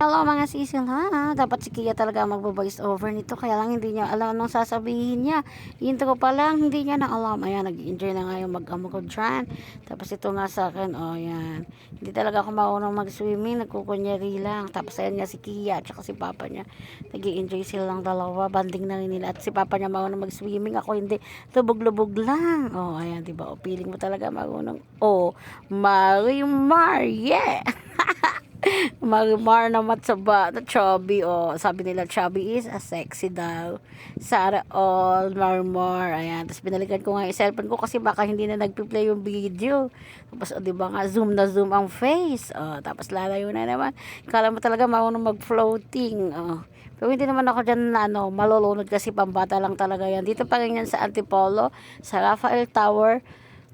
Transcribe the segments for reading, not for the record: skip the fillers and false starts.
Hello mga sisil ha, dapat si Kia talaga magbo-voice over nito, kaya lang hindi niya alam anong sasabihin niya. Intro pa lang, hindi niya na alam. Ayan, nag-enjoy na nga yung mag-amo ko dyan. Tapos ito nga sa akin, oh yan. Hindi talaga ako maunang mag-swimming, nagkukunyari lang. Tapos ayan nga si Kia at saka si Papa niya. Nag-enjoy silang dalawa, banding na rin nila. At si Papa niya maunang mag-swimming, ako hindi. Lubog-lubog lang. Oh, ayan, diba? O, feeling mo talaga maunang. Oh, Marimar, yeah! Marimar na matsaba na chubby, oh. Sabi nila chubby is a sexy daw. Sana all Marimar. Ayan, tapos binalikan ko nga yung cellphone ko kasi baka hindi na nagpi-play yung video. Tapos oh, di ba nga zoom na zoom ang face, oh. Tapos lalayo na naman, kala mo talaga maunang mag-floating, oh. Pero hindi naman ako dyan na malulunod kasi pambata lang talaga yan. Dito pa rin yan sa Antipolo, sa Rafael Tower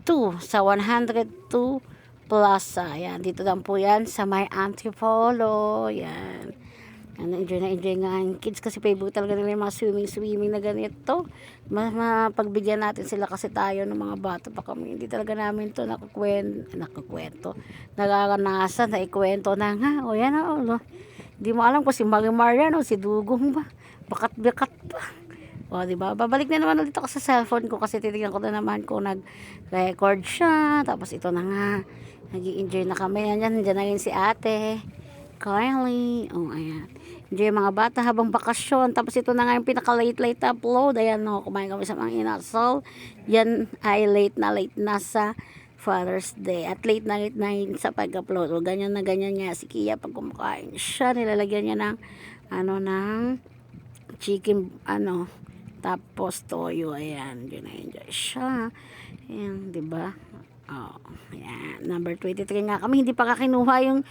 2, sa 102 Plaza. Yan, dito lang po yan sa may Antipolo. Yan. Enjoy na enjoy nga ang kids kasi favorite talaga nila yung mga swimming na ganito. Mapagbigyan natin sila kasi tayo ng mga bata pa kami. Hindi talaga namin to nakakwento. Nararanasan na ikwento na nga. O yan o. Hindi mo alam kung si Marimar yan o si Dugong ba. Bakat-bakat pa. O, diba? Babalik na naman ulit ako sa cellphone ko kasi titignan ko na naman kung nag-record siya. Tapos ito na nga. Nag-i-enjoy na kami. Nandiyan na rin si ate. Kylie. Oh, ayan. Enjoy mga bata habang bakasyon. Tapos ito na nga yung pinaka-late upload. Ayan, no. Kumain kami sa mga inasal. Yan ay late na sa Father's Day. At late na sa pag-upload. O, ganyan na ganyan nga si Kia pag kumakain siya. Nilalagyan niya ng ng chicken, tapos toyo. Ayan, yun na enjoy siya. Ayan, diba? Oh, ayan. Number 23 nga kami. Hindi pa kakinuha yung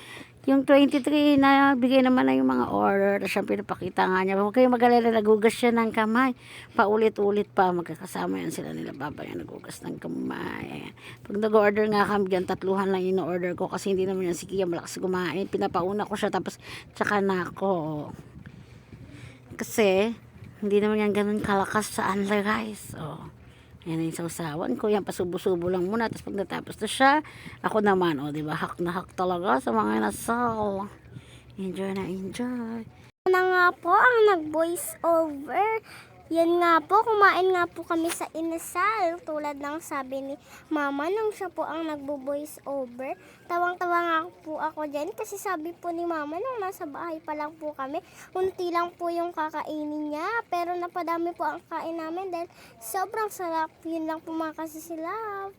23 na bigay naman na yung mga order. Siyempre, pinapakita nga niya. Huwag kayong mag-alala, nagugas siya ng kamay. Paulit-ulit pa. Magkakasama yan sila nila. Baba yan, nagugas ng kamay. Ayan. Pag nag-order nga kami dyan, 3 lang yung order ko. Kasi hindi naman yan si Kia malakas kumain. Pinapauna ko siya. Tapos, tsaka na ako. Kasi, hindi naman yan ganun kalakas sa unli rice. Oh. Yan yung sausawan ko. Yan, pasubo-subo lang muna. Tapos pag natapos na siya, ako naman, oh, diba? Hak na hak talaga sa mga nasal. Enjoy na enjoy. Na nga po ang nag-voice over. Yan nga po, kumain nga po kami sa inasal. Tulad ng sabi ni Mama nung siya po ang nagbo-voice over. Tawang-tawa nga po ako dyan kasi sabi po ni Mama nung nasa bahay pa lang po kami, unti lang po yung kakainin niya. Pero napadami po ang kain namin dahil sobrang sarap. Yun lang po mga kasisilap.